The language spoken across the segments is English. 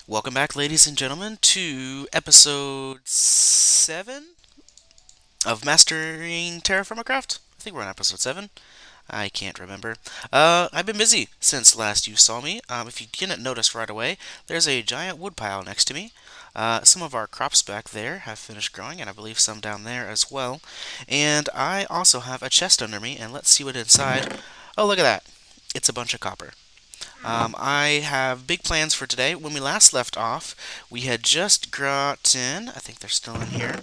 Welcome back, ladies and gentlemen, to episode 7 of Mastering TerraFirmaCraft. I think we're on episode 7. I can't remember. I've been busy since last you saw me. If you didn't notice right away, there's a giant woodpile next to me. Some of our crops back there have finished growing, and I believe some down there as well. And I also have a chest under me, and let's see what inside. Oh, look at that. It's a bunch of copper. I have big plans for today. When we last left off, we had just gotten, I think they're still in here,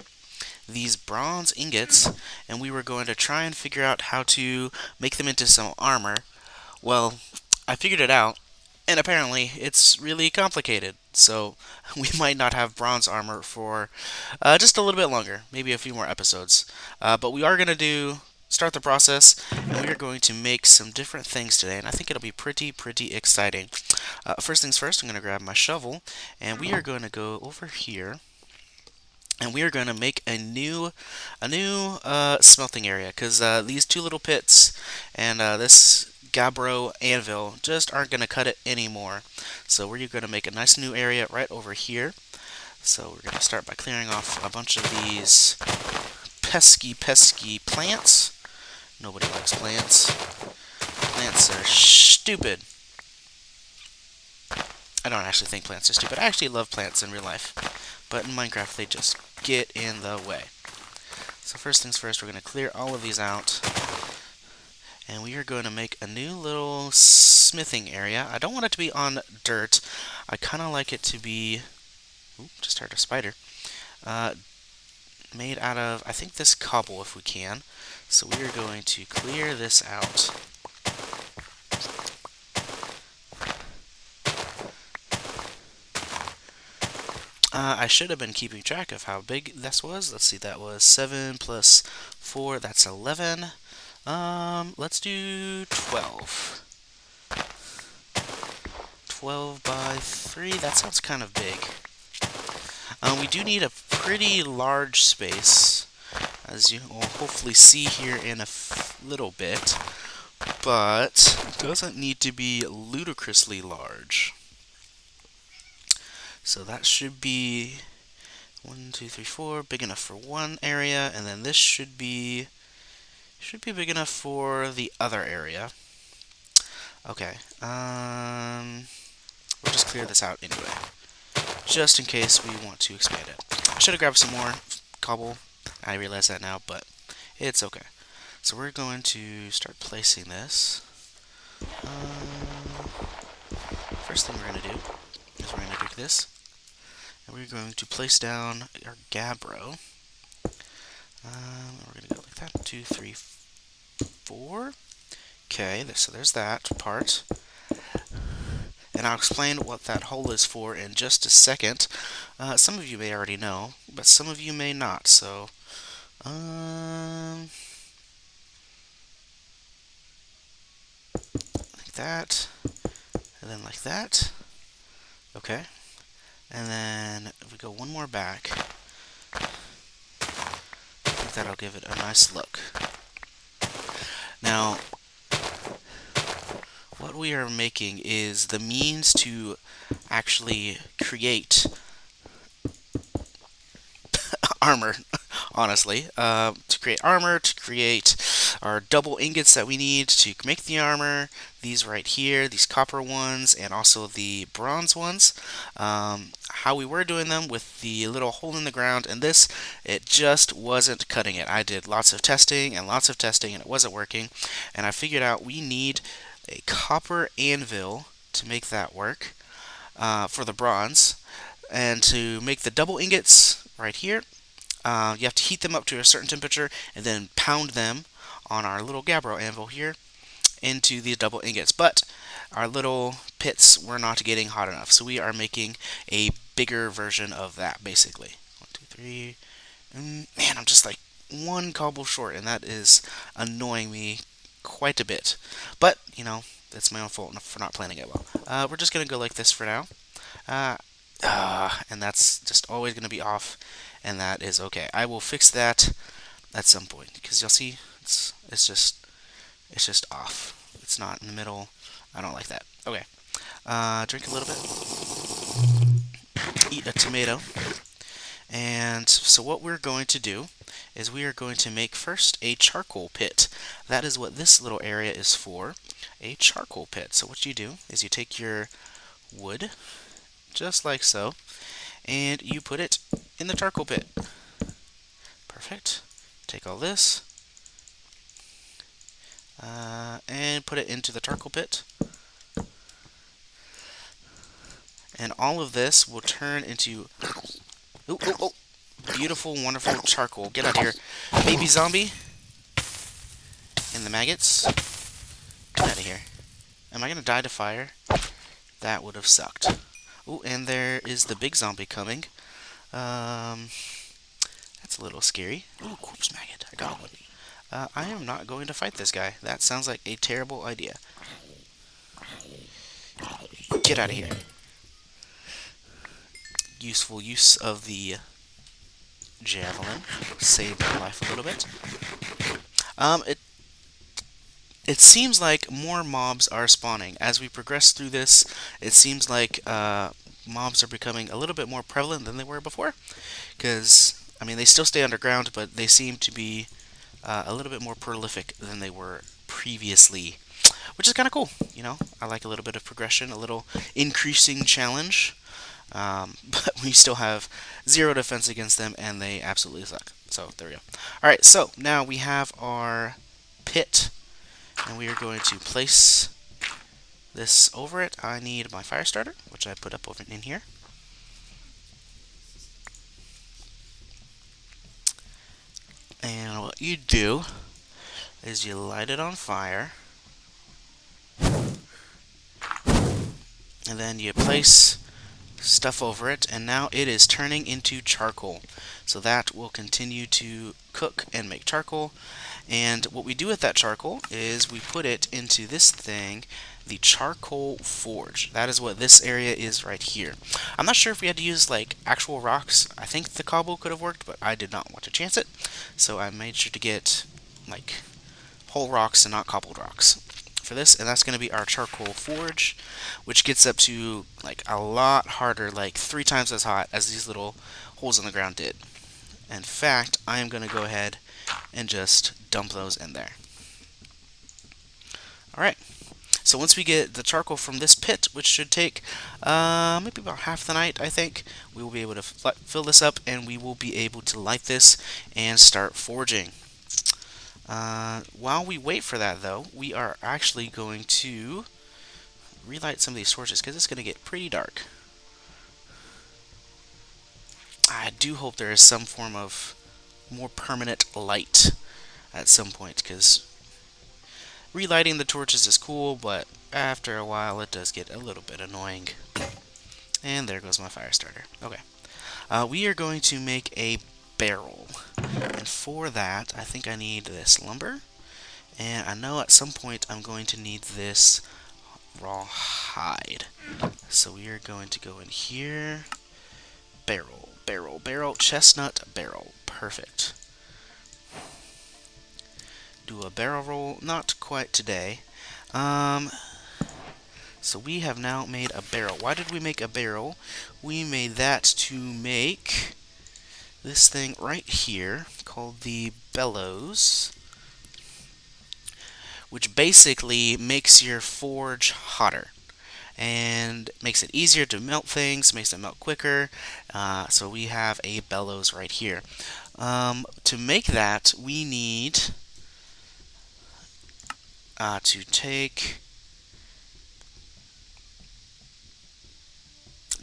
these bronze ingots, and we were going to try and figure out how to make them into some armor. Well, I figured it out, and apparently it's really complicated. So we might not have bronze armor for just a little bit longer, maybe a few more episodes. But we are going to start the process, and we are going to make some different things today, and I think it'll be pretty exciting. First things first, I'm going to grab my shovel, and we are going to go over here, and we are going to make a new smelting area, because these two little pits and this gabbro anvil just aren't going to cut it anymore. So we're going to make a nice new area right over here. So we're going to start by clearing off a bunch of these pesky plants. Nobody likes plants. Plants are stupid. I don't actually think plants are stupid. I actually love plants in real life. But in Minecraft, they just get in the way. So first things first, we're going to clear all of these out. And we are going to make a new little smithing area. I don't want it to be on dirt. I kind of like it to be... Oop, just heard a spider. Made out of, I think, this cobble if we can. So we are going to clear this out. I should have been keeping track of how big this was. Let's see, that was 7 plus 4, that's 11. Let's do 12. 12 by 3, that sounds kind of big. We do need a pretty large space, as you will hopefully see here in a little bit, but it doesn't need to be ludicrously large. So that should be 1, 2, 3, 4, big enough for one area, and then this should be big enough for the other area. Okay, we'll just clear this out anyway, just in case we want to expand it. I should have grabbed some more cobble. I realize that now, but it's okay. So we're going to start placing this. First thing we're going to do is we're going to do this. And we're going to place down our gabbro. We're going to go like that. 2, 3, 4. Okay, so there's that part. And I'll explain what that hole is for in just a second. Some of you may already know, but some of you may not. So, like that, and then like that. Okay. And then if we go one more back, I think that'll give it a nice look. Now, what we are making is the means to actually create armor, honestly. To create armor, to create our double ingots that we need to make the armor, these right here, these copper ones, and also the bronze ones. How we were doing them with the little hole in the ground, and this, it just wasn't cutting it. I did lots of testing, and it wasn't working, and I figured out we need a copper anvil to make that work for the bronze, and to make the double ingots right here. You have to heat them up to a certain temperature and then pound them on our little gabbro anvil here into the double ingots. But our little pits were not getting hot enough, so we are making a bigger version of that, basically. 1, 2, 3. Man, I'm just like one cobble short, and that is annoying me quite a bit. But, you know, that's my own fault for not planning it well. We're just going to go like this for now. And that's just always going to be off, and that is okay. I will fix that at some point, because you'll see it's just off. It's not in the middle. I don't like that. Okay. Drink a little bit. eat a tomato. And so what we're going to do is we are going to make first a charcoal pit. That is what this little area is for, a charcoal pit. So what you do is you take your wood, just like so, and you put it in the charcoal pit. Perfect. Take all this and put it into the charcoal pit. And all of this will turn into beautiful, wonderful charcoal. Get out of here, baby zombie. And the maggots. Get out of here. Am I going to die to fire? That would have sucked. Oh, and there is the big zombie coming. That's a little scary. Ooh, corpse maggot. I got one. I am not going to fight this guy. That sounds like a terrible idea. Get out of here. Useful use of the javelin. Saved my life a little bit. It seems like more mobs are spawning. As we progress through this, it seems like mobs are becoming a little bit more prevalent than they were before. Because, I mean, they still stay underground, but they seem to be a little bit more prolific than they were previously. Which is kind of cool, you know? I like a little bit of progression, a little increasing challenge. But we still have 0 defense against them, and they absolutely suck. So, there we go. Alright, so now we have our pit. And we are going to place this over it. I need my fire starter, which I put up over in here. And what you do is you light it on fire. And then you place stuff over it, and now it is turning into charcoal. So that will continue to cook and make charcoal. And what we do with that charcoal is we put it into this thing, the charcoal forge. That is what this area is right here. I'm not sure if we had to use like actual rocks. I think the cobble could have worked, but I did not want to chance it. So I made sure to get like whole rocks and not cobbled rocks for this, and that's going to be our charcoal forge, which gets up to like a lot harder, like 3 times as hot as these little holes in the ground did. In fact, I am going to go ahead and just dump those in there. Alright, so once we get the charcoal from this pit, which should take maybe about half the night, I think, we will be able to fill this up, and we will be able to light this and start forging. While we wait for that, though, we are actually going to relight some of these torches, because it's going to get pretty dark. I do hope there is some form of more permanent light at some point, because relighting the torches is cool, but after a while it does get a little bit annoying. And there goes my fire starter. Okay. We are going to make a barrel. And for that, I think I need this lumber. And I know at some point I'm going to need this raw hide. So we are going to go in here. Barrel, barrel, barrel, chestnut barrel. Perfect. Do a barrel roll, not quite today. So we have now made a barrel. Why did we make a barrel? We made that to make this thing right here called the bellows, which basically makes your forge hotter and makes it easier to melt things, makes it melt quicker. So we have a bellows right here. To make that, we need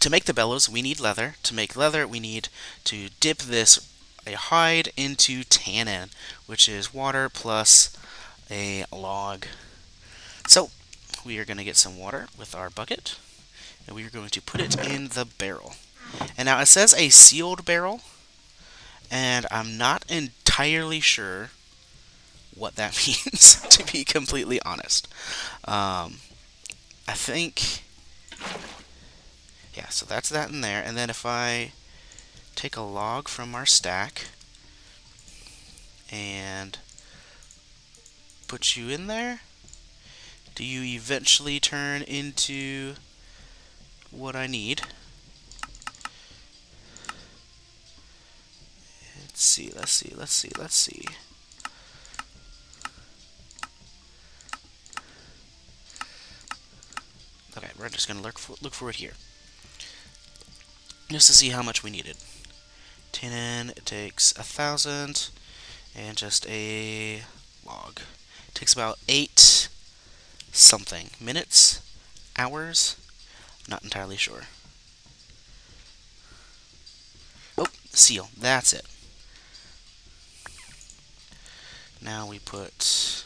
to make the bellows, we need leather. To make leather, we need to dip a hide into tannin, which is water plus a log. So we are going to get some water with our bucket, and we are going to put it in the barrel. And now it says a sealed barrel, and I'm not entirely sure what that means, to be completely honest. I think, yeah, so that's that in there. And then if I take a log from our stack and put you in there, do you eventually turn into what I need? Let's see. Okay, we're just gonna look for it here, just to see how much we needed. Tannin, it takes 1,000, and just a log. It takes about 8 something minutes, hours. Not entirely sure. Oh, seal. That's it. Now we put...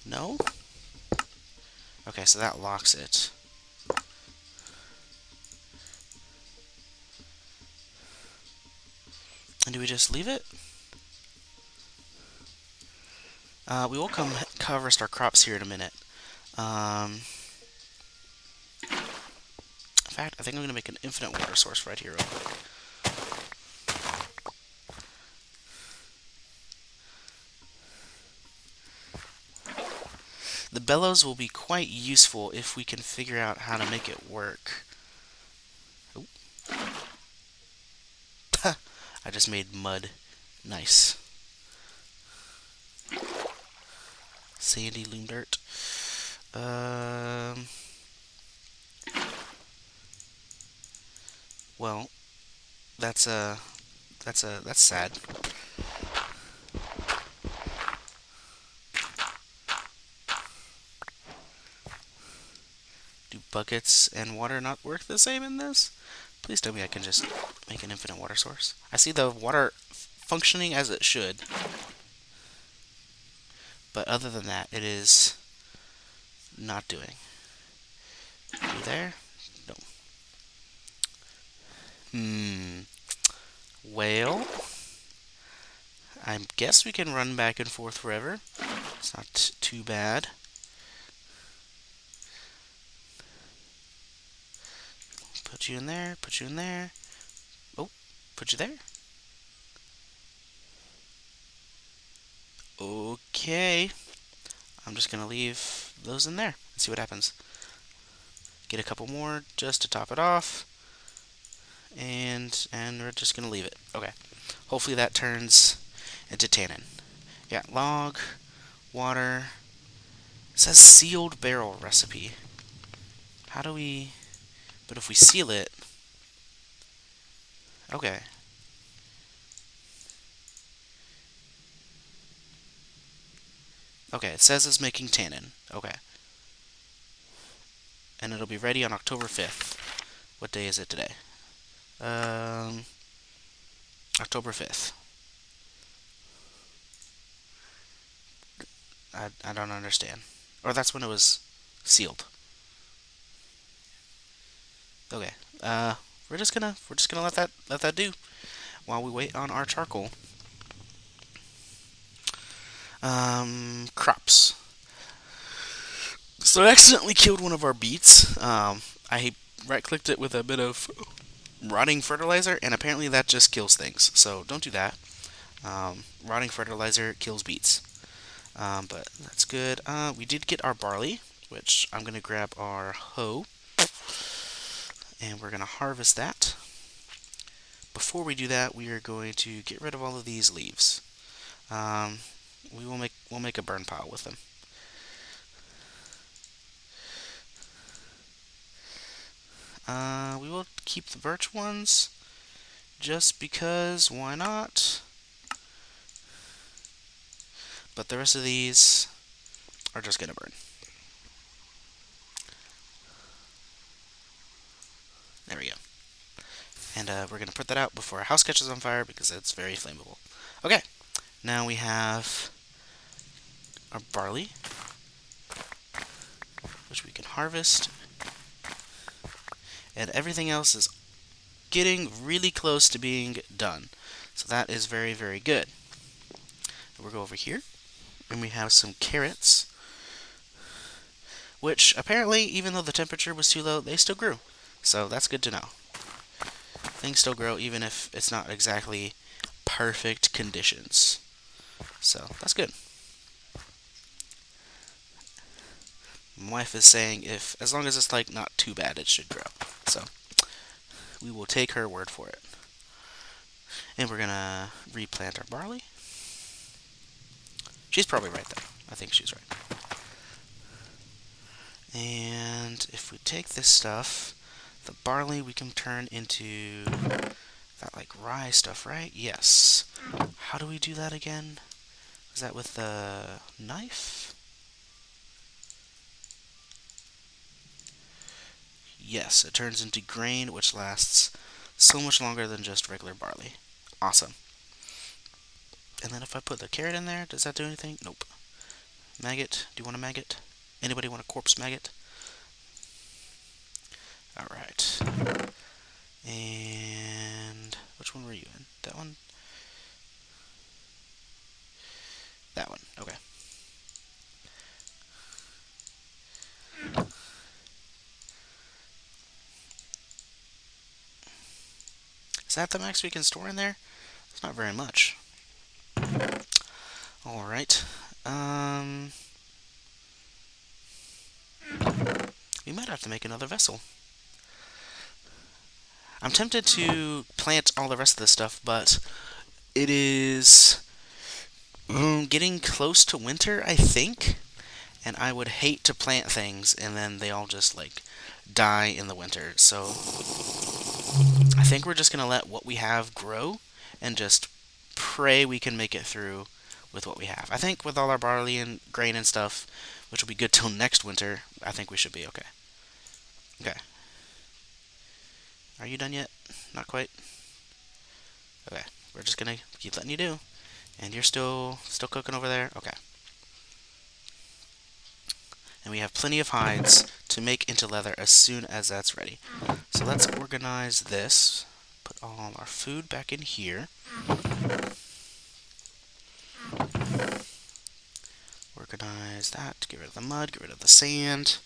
No? Okay, so that locks it. And do we just leave it? We will come harvest our crops here in a minute. In fact, I think I'm going to make an infinite water source right here real quick. The bellows will be quite useful if we can figure out how to make it work. Oh. I just made mud. Nice. Sandy loam dirt. Well, that's sad. Do buckets and water not work the same in this? Please tell me I can just make an infinite water source. I see the water functioning as it should. But other than that, it is not doing. You there? No. Well, I guess we can run back and forth forever. It's not too bad. Put you in there, put you in there. Oh, put you there. Okay. I'm just going to leave those in there and see what happens. Get a couple more just to top it off. And we're just going to leave it. Okay. Hopefully that turns into tannin. Yeah, log, water. It says sealed barrel recipe. How do we... But if we seal it... Okay. Okay, it says it's making tannin. Okay. And it'll be ready on October 5th. What day is it today? October 5th. I don't understand. Or that's when it was sealed. Okay. We're just gonna let that do while we wait on our charcoal. Crops. So I accidentally killed one of our beets. I right-clicked it with a bit of rotting fertilizer, and apparently that just kills things. So don't do that. Rotting fertilizer kills beets. But that's good. We did get our barley, which I'm going to grab our hoe, and we're going to harvest that. Before we do that, we are going to get rid of all of these leaves. We'll make a burn pile with them. We will keep the birch ones, just because, why not? But the rest of these are just going to burn. There we go. And we're going to put that out before our house catches on fire, because it's very flammable. Okay, now we have our barley, which we can harvest. And everything else is getting really close to being done. So that is very, very good. We'll go over here, and we have some carrots, which apparently, even though the temperature was too low, they still grew. So that's good to know. Things still grow even if it's not exactly perfect conditions. So that's good. My wife is saying as long as it's like not too bad, it should grow. So we will take her word for it. And we're gonna replant our barley. She's probably right though. I think she's right. And if we take this stuff, the barley we can turn into that like rye stuff, right? Yes. How do we do that again? Is that with the knife? Yes, it turns into grain which lasts so much longer than just regular barley. Awesome. And then if I put the carrot in there, does that do anything? Nope. Maggot, do you want a maggot? Anybody want a corpse maggot? Alright. And which one were you in? That one? That one. Okay. Is that the max we can store in there? It's not very much. Alright. We might have to make another vessel. I'm tempted to plant all the rest of this stuff, but it is getting close to winter, I think. And I would hate to plant things and then they all just like die in the winter. So I think we're just going to let what we have grow and just pray we can make it through with what we have. I think with all our barley and grain and stuff, which will be good till next winter, I think we should be okay. Okay. Are you done yet? Not quite? Okay. We're just going to keep letting you do. And you're still cooking over there? Okay. And we have plenty of hides to make into leather as soon as that's ready. So let's organize this. Put all our food back in here. Organize that. Get rid of the mud. Get rid of the sand.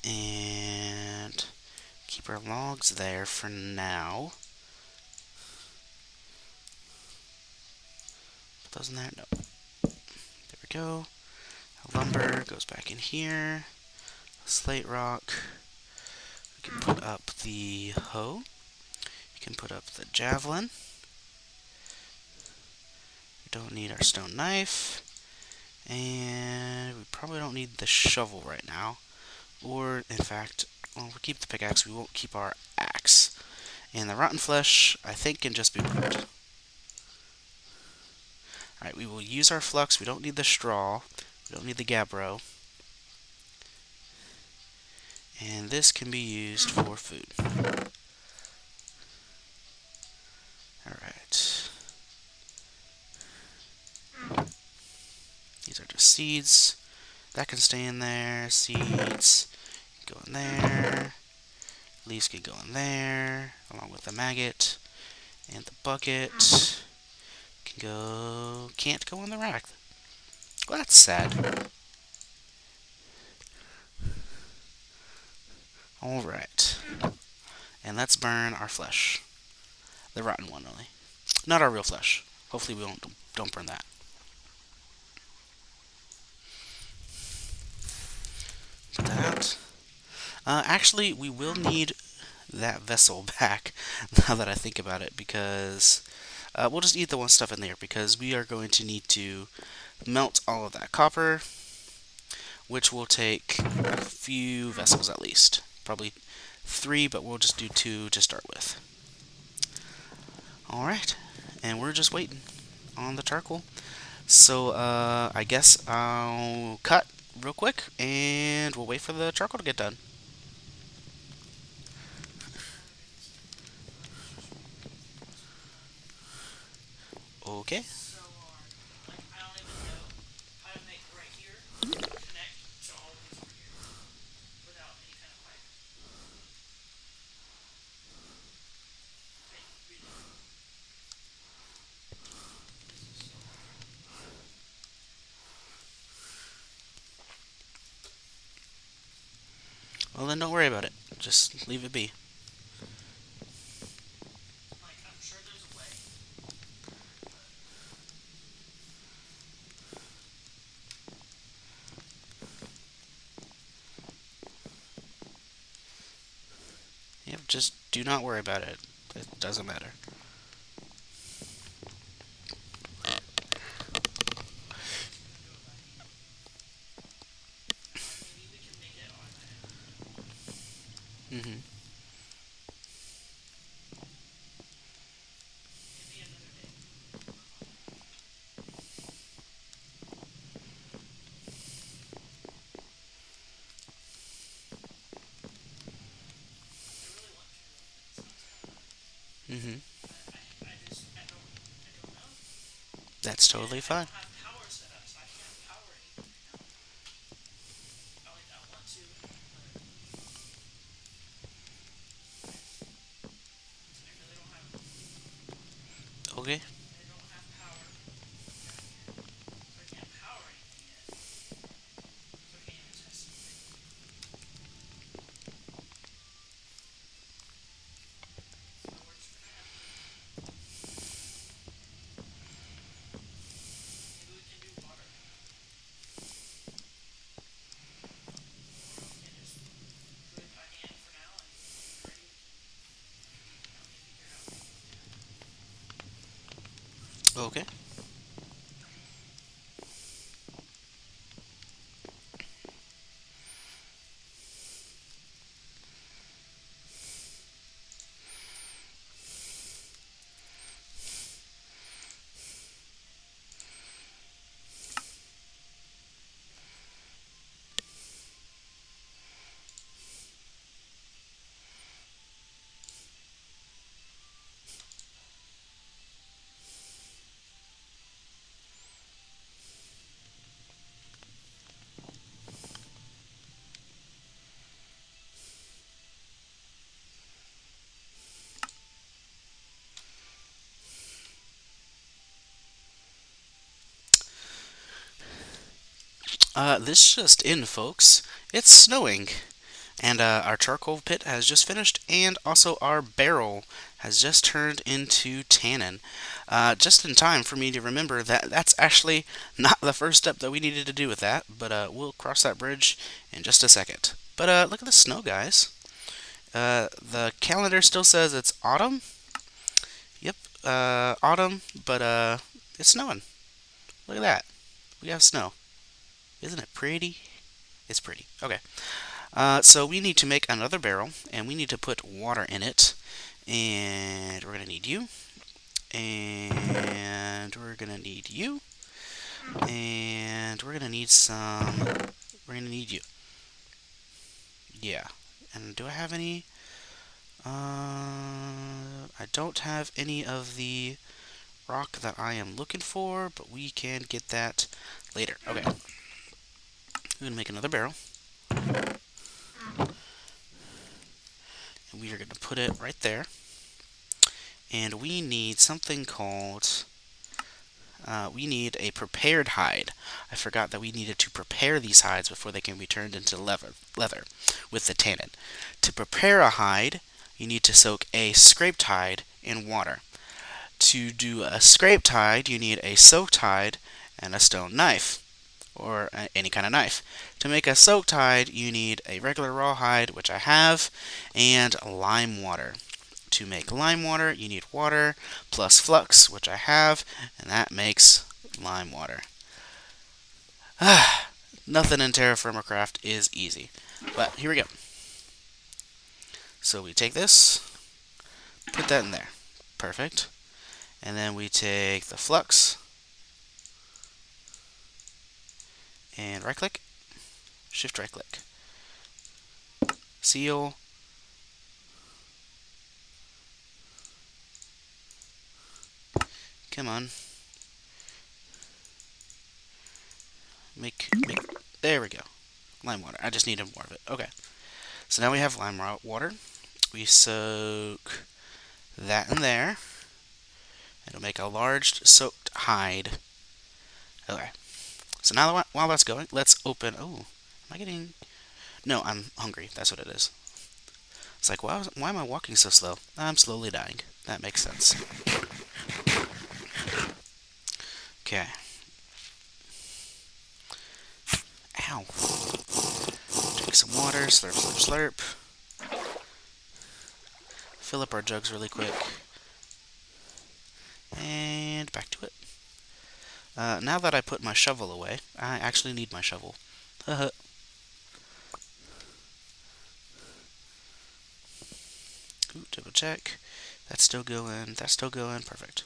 And keep our logs there for now. Put those in there. No. There we go. Lumber goes back in here. Slate rock. We can put up the hoe. We can put up the javelin. We don't need our stone knife. And we probably don't need the shovel right now. Or, in fact, well, we'll keep the pickaxe. We won't keep our axe. And the rotten flesh, I think, can just be burned. Alright, we will use our flux. We don't need the straw. We don't need the gabbro. And this can be used for food. Alright. These are just seeds. That can stay in there. Seeds can go in there. Leaves can go in there, along with the maggot. And the bucket can't go on the rack. Well, that's sad. Alright. And let's burn our flesh. The rotten one, only. Not our real flesh. Hopefully we don't burn that. Put that out. Actually, we will need that vessel back, now that I think about it, because we'll just eat the one stuff in there, because we are going to need to melt all of that copper, which will take a few vessels at least. Probably 3, but we'll just do 2 to start with. Alright, and we're just waiting on the charcoal. So, I guess I'll cut real quick, and we'll wait for the charcoal to get done. Okay. Well, then don't worry about it. Just leave it be. Yep, just do not worry about it. It doesn't matter. Mm-hmm. Mm-hmm. That's totally fine. Okay. Okay. This just in, folks. It's snowing. And our charcoal pit has just finished, and also our barrel has just turned into tannin. Just in time for me to remember that that's actually not the first step that we needed to do with that, but we'll cross that bridge in just a second. But look at the snow, guys. The calendar still says it's autumn. Yep, autumn, but it's snowing. Look at that. We have snow. Isn't it pretty? It's pretty. Okay. So we need to make another barrel, and we need to put water in it. And we're gonna need you. And we're gonna need you. And we're gonna need some. We're gonna need you. Yeah. And do I have any? I don't have any of the rock that I am looking for, but we can get that later. Okay. We're gonna make another barrel. And we are gonna put it right there. And we need something called we need a prepared hide. I forgot that we needed to prepare these hides before they can be turned into leather with the tannin. To prepare a hide, you need to soak a scraped hide in water. To do a scraped hide, you need a soaked hide and a stone knife, or any kind of knife. To make a soaked hide, you need a regular raw hide, which I have, and lime water. To make lime water, you need water plus flux, which I have, and that makes lime water. Nothing in TerraFirmaCraft is easy. But here we go. So we take this, put that in there. Perfect. And then we take the flux and right click, shift right click. Seal. Come on. Make, there we go. Lime water. I just needed more of it. Okay. So now we have lime water. We soak that in there. It'll make a large soaked hide. Okay. So now while that's going, let's open. Oh, am I getting? No, I'm hungry. That's what it is. It's like, why am I walking so slow? I'm slowly dying. That makes sense. Okay. Ow. Drink some water. Slurp, slurp, slurp. Fill up our jugs really quick. And back to it. Now that I put my shovel away, I actually need my shovel. Ooh, double check. That's still going. That's still going. Perfect.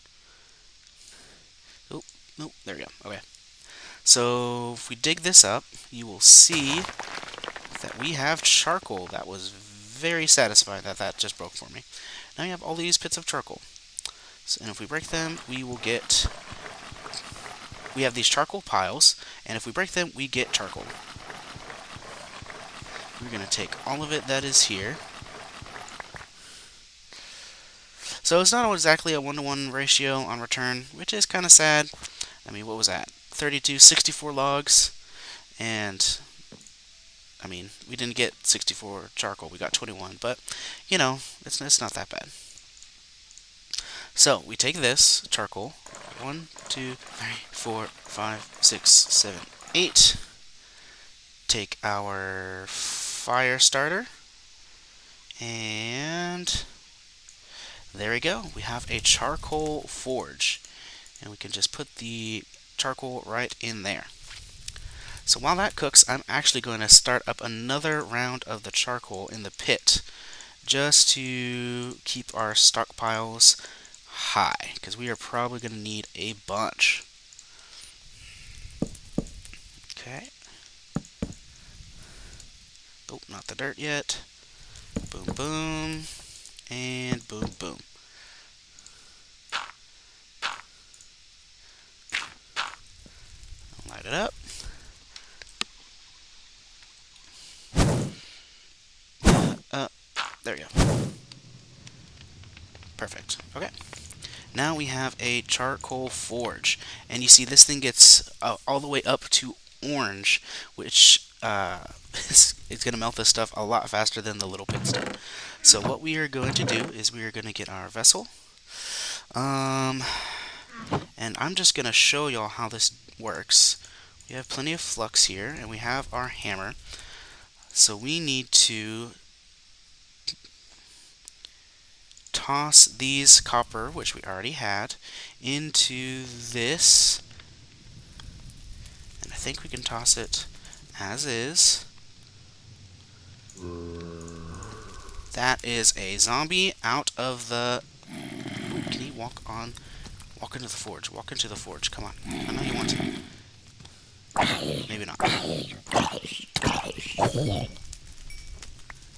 Oh, nope. There we go. Okay. So if we dig this up, you will see that we have charcoal. That was very satisfying that that just broke for me. Now you have all these pits of charcoal. So, and if we break them, we will get... We have these charcoal piles, and if we break them, we get charcoal. We're going to take all of it that is here. So it's not exactly a 1-to-1 ratio on return, which is kind of sad. I mean, what was that? 32, 64 logs, and I mean, we didn't get 64 charcoal, we got 21, but, you know, it's not that bad. So, we take this charcoal, 1, 2, 3, 4, 5, 6, 7, 8, take our fire starter, and there we go. We have a charcoal forge, and we can just put the charcoal right in there. So while that cooks, I'm actually going to start up another round of the charcoal in the pit, just to keep our stockpiles high, because we are probably going to need a bunch. Okay. Oh, not the dirt yet. Boom, boom, and boom, boom. Light it up. There we go. Perfect. Okay. Now we have a charcoal forge, and you see this thing gets all the way up to orange, which it's going to melt this stuff a lot faster than the little piston. So what we are going to do is we are going to get our vessel, and I'm just going to show y'all how this works. We have plenty of flux here, and we have our hammer, so we need to toss these copper, which we already had, into this, and I think we can toss it as is. That is a zombie out of the... Ooh, can he walk into the forge? Walk into the forge, come on. I know you want to. Maybe not.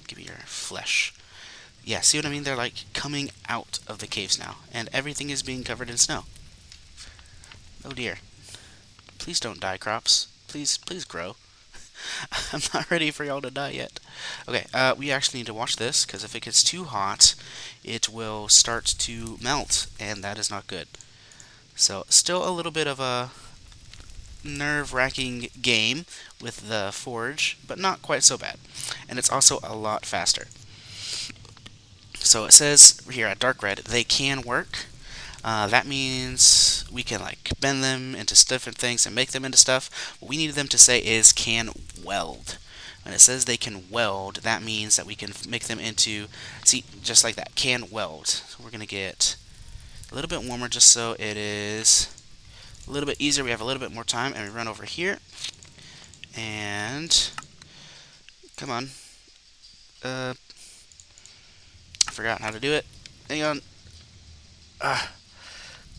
Give me your flesh. Yeah, see what I mean? They're like coming out of the caves now, and everything is being covered in snow. Oh dear. Please don't die, crops. Please grow. I'm not ready for y'all to die yet. Okay, we actually need to watch this, because if it gets too hot, it will start to melt, and that is not good. So, still a little bit of a nerve-wracking game with the forge, but not quite so bad. And it's also a lot faster. So it says here at dark red, they can work. That means we can like bend them into different things and make them into stuff. What we need them to say is can weld. When it says they can weld, that means that we can make them into, see, just like that, can weld. So we're going to get a little bit warmer just so it is a little bit easier. We have a little bit more time, and we run over here. And, come on. I forgot how to do it. Hang on.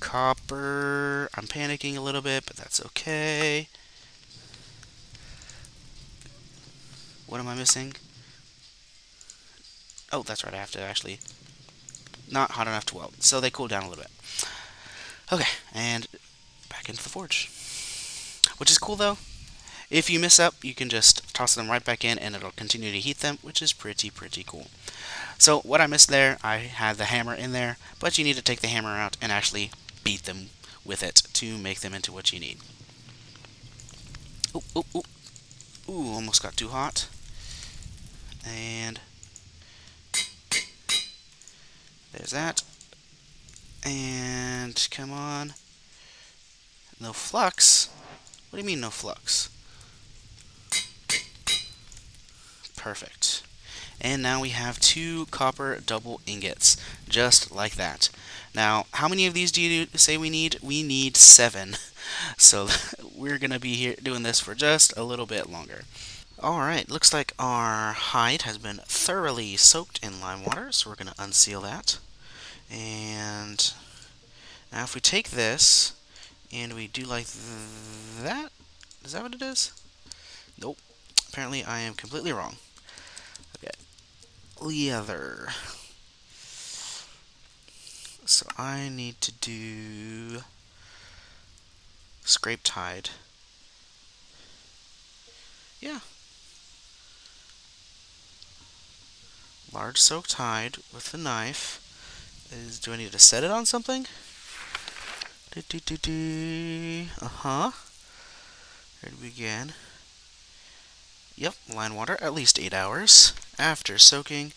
Copper. I'm panicking a little bit, but that's okay. What am I missing? Oh, that's right. I have to actually... Not hot enough to weld. So they cool down a little bit. Okay, and back into the forge. Which is cool, though. If you mess up, you can just toss them right back in, and it'll continue to heat them, which is pretty cool. So what I missed there, I had the hammer in there, but you need to take the hammer out and actually beat them with it to make them into what you need. Ooh, ooh, ooh. Ooh, almost got too hot. And there's that. And come on. No flux? What do you mean no flux? Perfect. And now we have 2 copper double ingots, just like that. Now, how many of these do you say we need? We need 7. So we're going to be here doing this for just a little bit longer. Alright, looks like our hide has been thoroughly soaked in lime water, so we're going to unseal that. And now if we take this and we do like that, is that what it is? Nope. Apparently I am completely wrong. Okay. Leather. So I need to do scraped hide. Yeah. Large soaked hide with a knife. Do I need to set it on something? Uh-huh. Where do we begin? Yep, line water, at least 8 hours. After soaking,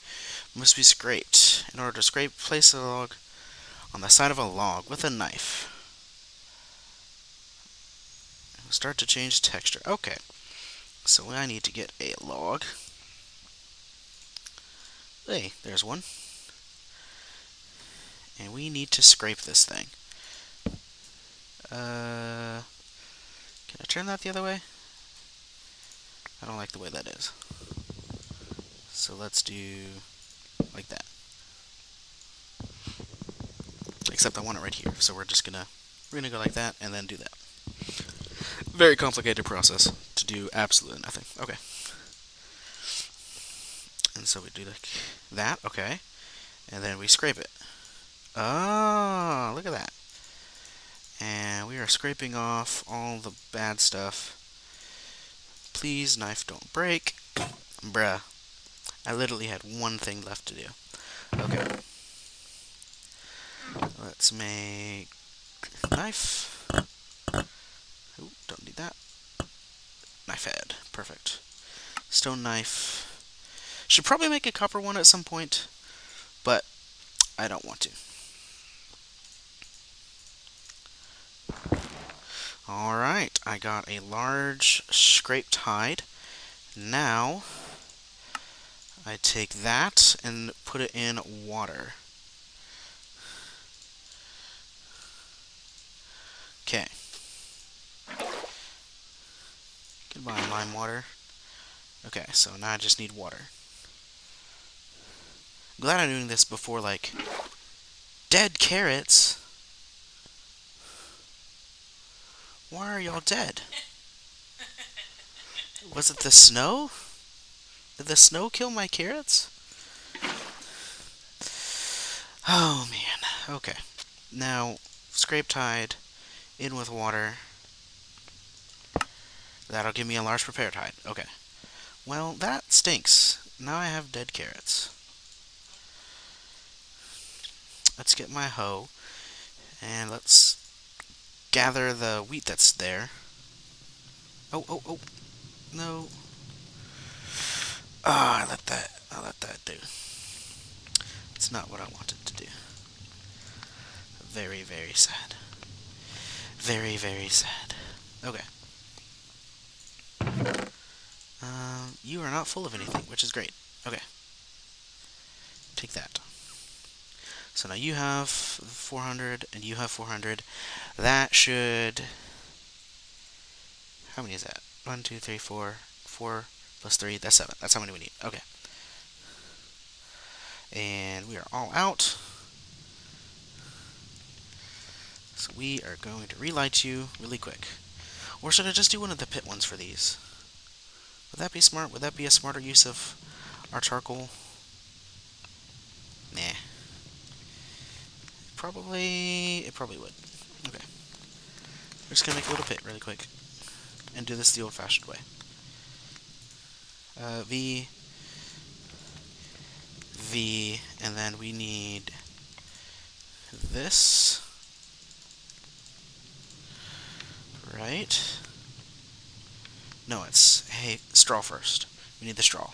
must be scraped. In order to scrape, place a log on the side of a log with a knife. Start to change texture. Okay, so I need to get a log. Hey, there's one. And we need to scrape this thing. Can I turn that the other way? I don't like the way that is. So let's do like that. Except I want it right here, so we're gonna go like that and then do that. Very complicated process to do absolutely nothing. Okay. And so we do like that, okay. And then we scrape it. Oh, look at that. And we are scraping off all the bad stuff. Please, knife, don't break. Bruh. I literally had one thing left to do. Okay. Let's make knife. Ooh, don't need that. Knife head. Perfect. Stone knife. Should probably make a copper one at some point, but I don't want to. Alright, I got a large scraped hide. Now, I take that and put it in water. Okay. Goodbye, lime water. Okay, so now I just need water. I'm glad I'm doing this before, like, dead carrots. Why are y'all dead? Was it the snow? Did the snow kill my carrots? Oh, man. Okay. Now, scraped hide, in with water. That'll give me a large prepared hide. Okay. Well, that stinks. Now I have dead carrots. Let's get my hoe, and let's gather the wheat that's there. Oh, oh, oh. No. Ah, I let that do. It's not what I wanted to do. Very, very sad. Very, very sad. Okay. You are not full of anything, which is great. Okay. Take that. So now you have 400, and you have 400. That should... How many is that? 1, 2, 3, 4. 4 plus 3, that's 7. That's how many we need. Okay. And we are all out. So we are going to relight you really quick. Or should I just do one of the pit ones for these? Would that be smart? Would that be a smarter use of our charcoal? Nah. It probably would. Okay. We're just gonna make a little pit really quick. And do this the old-fashioned way. V, V, and then we need this. Right? No, it's, hey, straw first. We need the straw.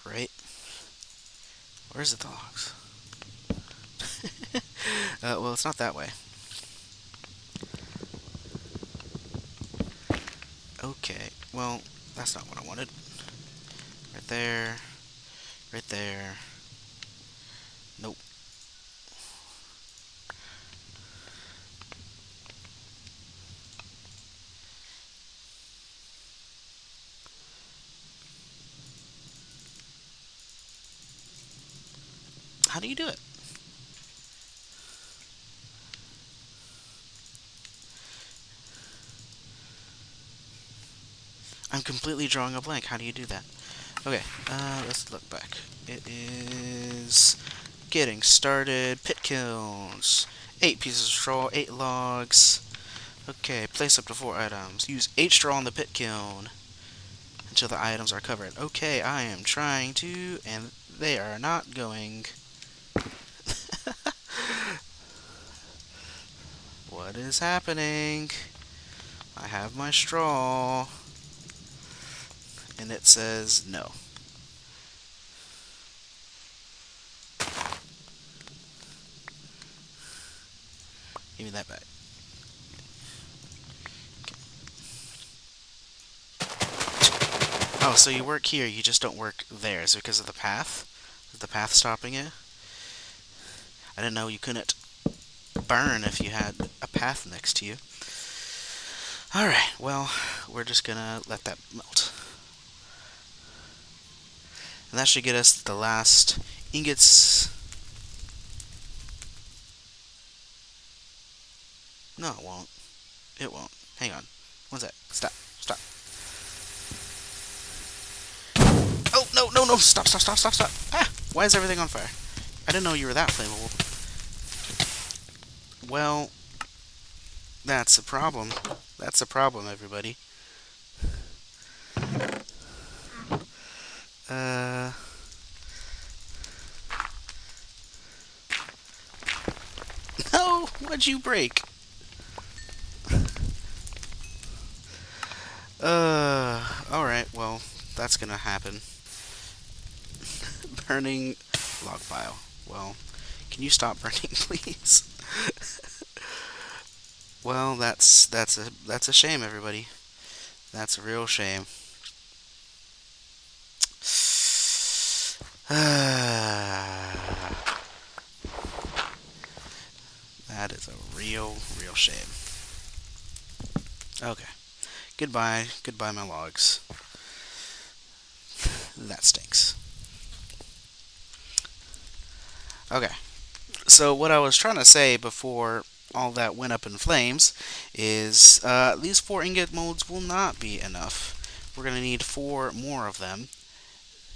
Right? Where's the logs? Well, it's not that way. Okay, well, that's not what I wanted. Right there. Right there. Nope. How do you do it? I'm completely drawing a blank. How do you do that? Okay, let's look back. It is getting started. Pit kilns. 8 pieces of straw, 8 logs. Okay, place up to 4 items. Use 8 straw in the pit kiln until the items are covered. Okay, I am trying to, and they are not going. What is happening? I have my straw, and it says no. Give me that back. Oh, so you work here, you just don't work there. Is it because of the path? Is the path stopping it? I didn't know you couldn't burn if you had a path next to you. Alright, well, we're just gonna let that melt. And that should get us the last ingots. No, it won't. It won't. Hang on. What's that? Stop. Stop. Oh, no, no, no. Stop, stop, stop, stop, stop. Ah! Why is everything on fire? I didn't know you were that flammable. Well, that's a problem. That's a problem, everybody. No! What'd you break? Alright, well, that's gonna happen. Burning log pile. Well, can you stop burning, please? Well, that's a shame, everybody. That's a real shame. That is a real shame. Okay. Goodbye. Goodbye, my logs. That stinks. Okay. So what I was trying to say before all that went up in flames is these 4 ingot molds will not be enough. We're going to need 4 more of them,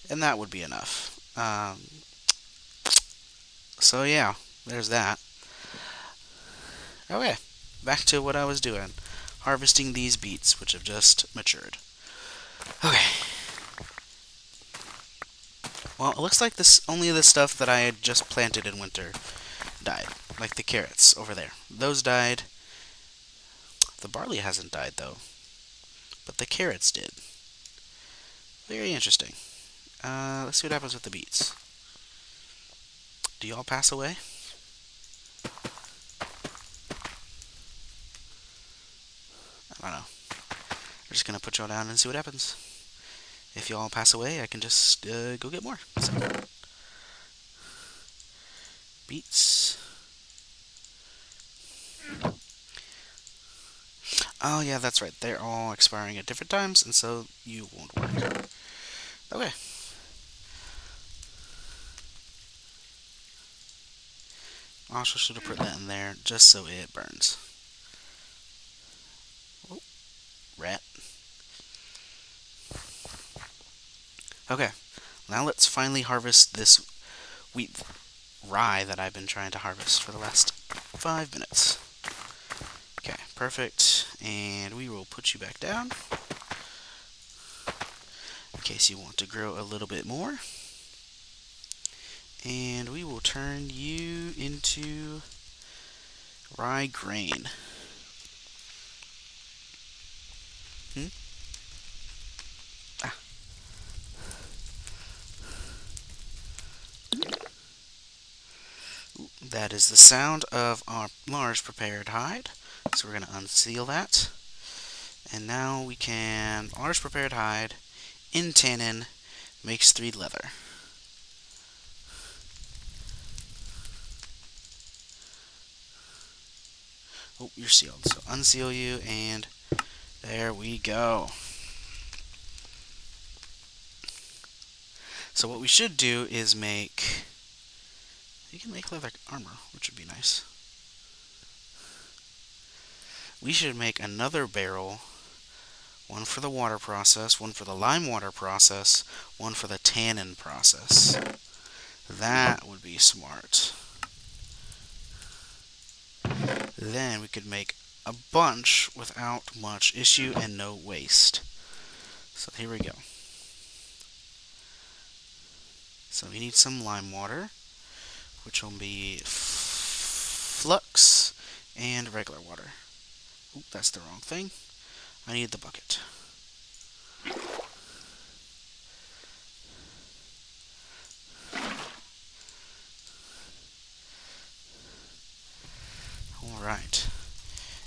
and that would be enough. So yeah, there's that. Okay, back to what I was doing. Harvesting these beets, which have just matured. Okay. Well, it looks like this only the stuff that I had just planted in winter died. Like the carrots over there. Those died. The barley hasn't died, though. But the carrots did. Very interesting. Let's see what happens with the beets. Do y'all pass away? I don't know. We're just gonna put y'all down and see what happens. If y'all pass away, I can just go get more. So, beets. Oh yeah, that's right. They're all expiring at different times, and so you won't work. Okay. Also should have put that in there just so it burns. Oh, rat. Okay. Now let's finally harvest this wheat rye that I've been trying to harvest for the last 5 minutes. Okay, perfect. And we will put you back down in case you want to grow a little bit more. And we will turn you into rye grain. Ah. That is the sound of our large prepared hide. So we're going to unseal that. And now we can, large prepared hide in tannin makes 3 leather. Oh, you're sealed. So unseal you, and there we go. So what we should do is make You can make leather armor, which would be nice. We should make another barrel. One for the water process, one for the lime water process, one for the tannin process. That would be smart. Then we could make a bunch without much issue and no waste. So here we go. So we need some lime water, which will be flux and regular water. Oop, that's the wrong thing. I need the bucket. Alright.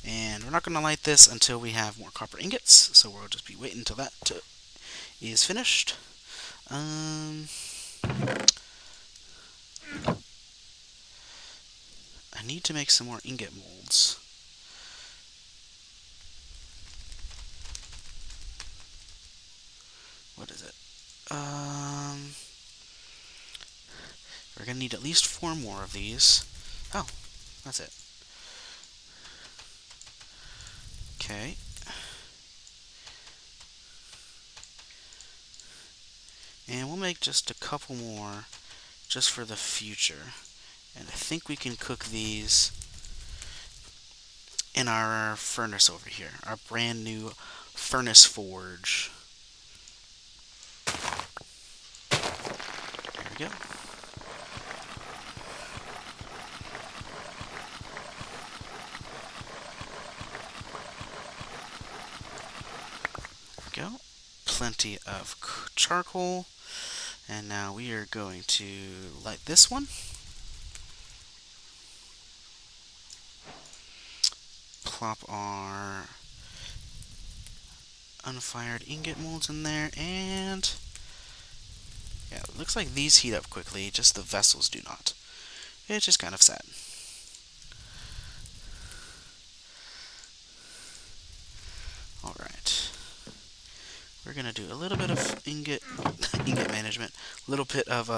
And we're not going to light this until we have more copper ingots, so we'll just be waiting until that is finished. I need to make some more ingot molds. What is it? We're going to need at least 4 more of these. Oh, that's it. Okay. And we'll make just a couple more just for the future. And I think we can cook these in our furnace over here, our brand new furnace forge. There we go. There we go. Plenty of charcoal. And now we are going to light this one. Plop our unfired ingot molds in there, and yeah, it looks like these heat up quickly, just the vessels do not. It's just kind of sad. Alright. We're gonna do a little bit of ingot management, a little bit of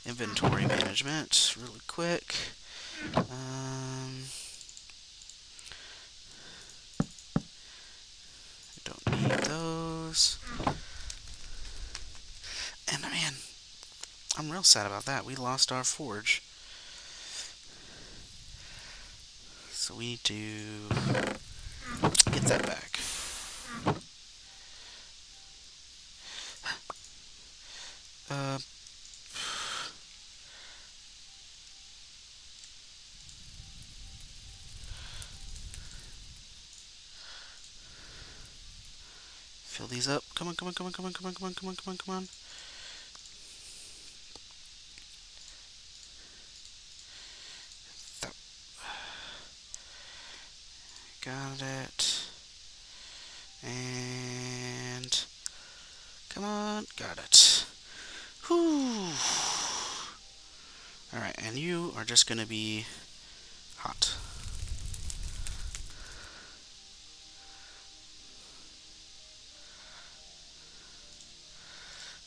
inventory management really quick. Don't need those. And man, I'm real sad about that. We lost our forge. So we need to get that back. Fill these up. Come on, come on, come on, come on, come on, come on, come on, come on, come on. Got it. And come on, got it. Whew. Alright, and you are just gonna be hot.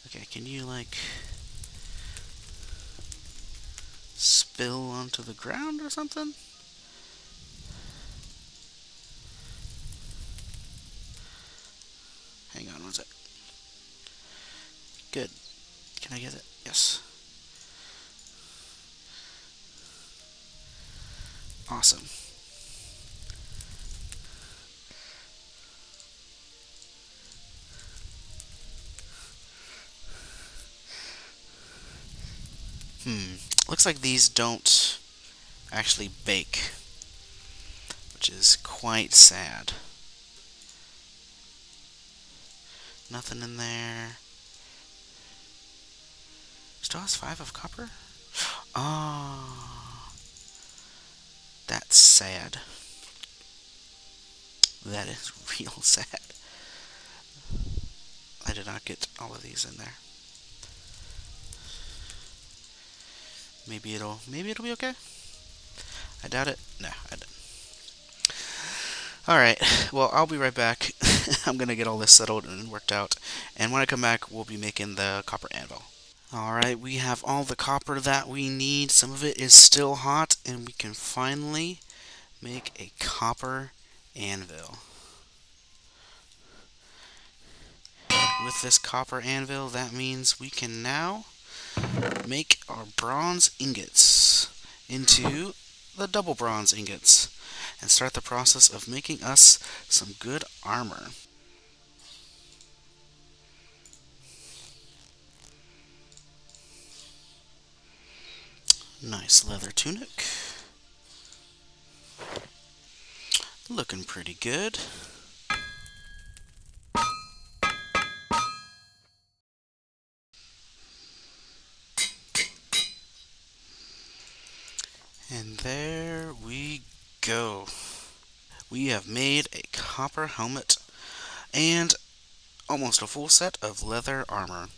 Okay, can you like spill onto the ground or something? Hang on one sec. Good. Can I get it? Yes. Awesome. Looks like these don't actually bake, which is quite sad. Nothing in there. Still has 5 of copper? Oh, that's sad. That is real sad. I did not get all of these in there. Maybe it'll be okay. I doubt it. No, I don't. Alright, well, I'll be right back. I'm gonna get all this settled and worked out. And when I come back, we'll be making the copper anvil. Alright, we have all the copper that we need. Some of it is still hot, and we can finally make a copper anvil. With this copper anvil, that means we can now make our bronze ingots into the double bronze ingots and start the process of making us some good armor. Nice leather tunic. Looking pretty good. And there we go. We have made a copper helmet and almost a full set of leather armor.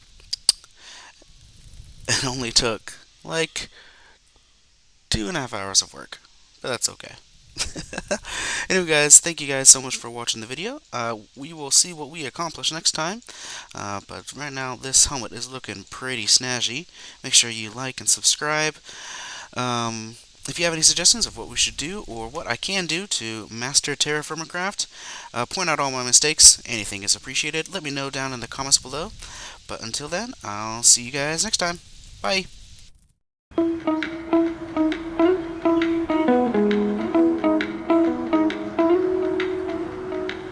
It only took like 2.5 hours of work, but that's okay. Anyway, guys, thank you guys so much for watching the video. We will see what we accomplish next time. But right now, this helmet is looking pretty snazzy. Make sure you like and subscribe. If you have any suggestions of what we should do or what I can do to master TerraFirmaCraft, point out all my mistakes. Anything is appreciated. Let me know down in the comments below. But until then, I'll see you guys next time. Bye.